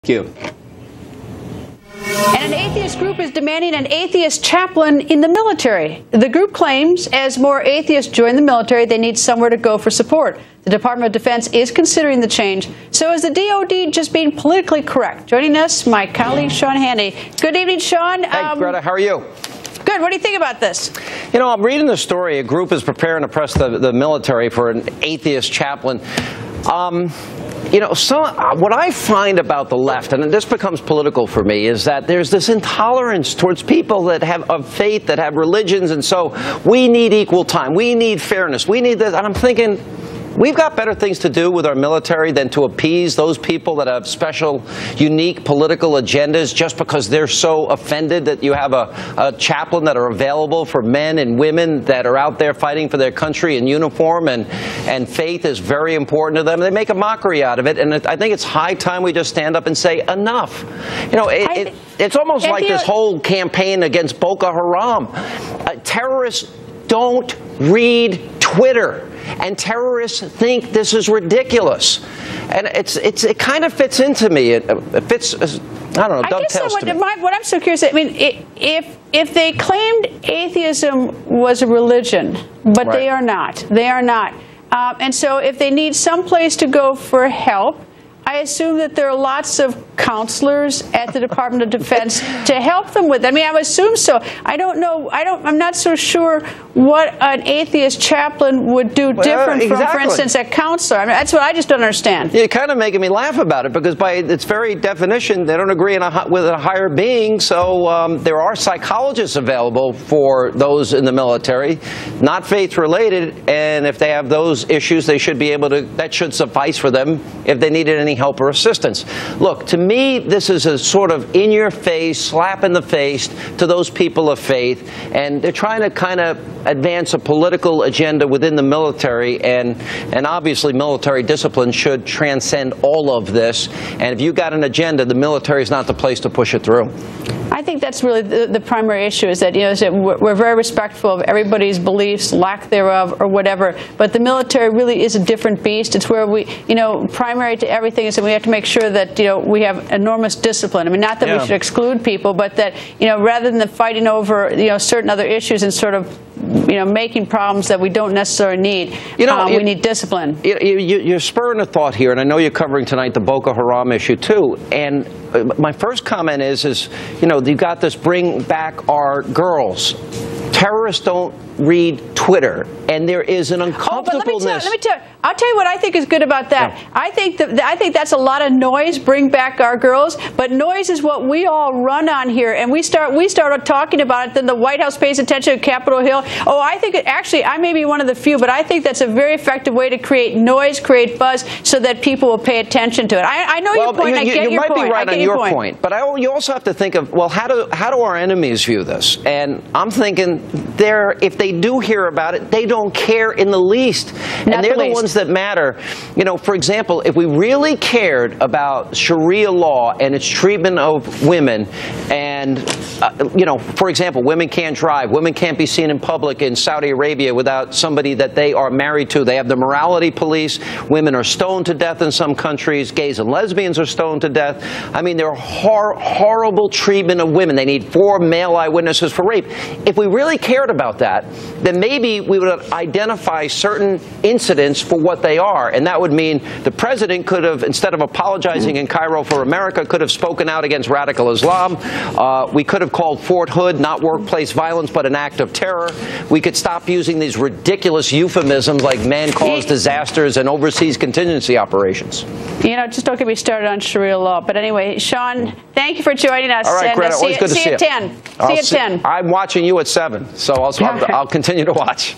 Thank you. And an atheist group is demanding an atheist chaplain in the military. The group claims as more atheists join the military, they need somewhere to go for support. The Department of Defense is considering the change. So is the DOD just being politically correct? Joining us, my colleague Sean Hannity. Good evening, Sean. Hey, Greta, how are you? Good. What do you think about this? You know, I'm reading the story. A group is preparing to press the military for an atheist chaplain. You know, what I find about the left, and this becomes political for me, is that there's this intolerance towards people that have of faith, that have religions, and so we need equal time, we need fairness, we need this, and I'm thinking, we've got better things to do with our military than to appease those people that have special, unique political agendas just because they're so offended that you have a chaplain that are available for men and women that are out there fighting for their country in uniform, and faith is very important to them. They make a mockery out of it, and I think it's high time we just stand up and say enough. You know, it's almost like this whole campaign against Boko Haram. Terrorists don't read Twitter. And terrorists think this is ridiculous, and it kind of fits into me. It fits. I don't know. Dovetails to me. What I'm so curious. I mean, if they claimed atheism was a religion, but they are not. They are not. And so, if they need some place to go for help, I assume that there are lots of counselors at the Department of Defense to help them with it. I mean, I would assume so. I don't know. I'm not so sure what an atheist chaplain would do different from, for instance, a counselor. I mean, that's what I just don't understand. You're kind of making me laugh about it because by its very definition, they don't agree with a higher being. So there are psychologists available for those in the military, not faith-related, and if they have those issues, they should be able to. That should suffice for them if they needed any help or assistance. Look, to me, this is a sort of in-your-face, slap in the face to those people of faith, and they're trying to kind of advance a political agenda within the military, and obviously military discipline should transcend all of this, and if you've got an agenda, the military is not the place to push it through. I think that's really the primary issue, is that, you know, is that we're very respectful of everybody's beliefs, lack thereof, or whatever, but the military really is a different beast. It's where we, you know, primary to everything is that we have to make sure that, you know, we have enormous discipline. I mean, not that we should exclude people, but that, you know, rather than fighting over, you know, certain other issues and sort of, you know, making problems that we don't necessarily need, we need discipline. You're spurring a thought here, and I know you're covering tonight the Boko Haram issue too, and my first comment is, you know, you've got this bring back our girls. Terrorists don't read Twitter, and there is an uncomfortableness. Let me tell you, I'll tell you what I think is good about that. Yeah. I think that's a lot of noise. Bring back our girls, but noise is what we all run on here, and we start talking about it. Then the White House pays attention to Capitol Hill. Oh, I think actually I may be one of the few, but I think that's a very effective way to create noise, create buzz, so that people will pay attention to it. I know your point. I get your point. You might be right on your point, but you also have to think of, well, how do our enemies view this? And I'm thinking if they do hear about it, they don't care in the least. And they're the ones that matter. You know, for example, if we really cared about Sharia law and its treatment of women, and, you know, for example, women can't drive, women can't be seen in public in Saudi Arabia without somebody that they are married to. They have the morality police. Women are stoned to death in some countries. Gays and lesbians are stoned to death. I mean, they're horrible treatment of women. They need 4 male eyewitnesses for rape. If we really cared about that, then maybe we would identify certain incidents for what they are, and that would mean the president could have, instead of apologizing in Cairo for America, could have spoken out against radical Islam. We could have called Fort Hood not workplace violence but an act of terror. We could stop using these ridiculous euphemisms like man-caused disasters and overseas contingency operations. You know, just don't get me started on Sharia law. But anyway, Sean, thank you for joining us. All right, Greta, always good to see you. See you at 10. See you at 10. I'm watching you at 7, so I'll continue to watch.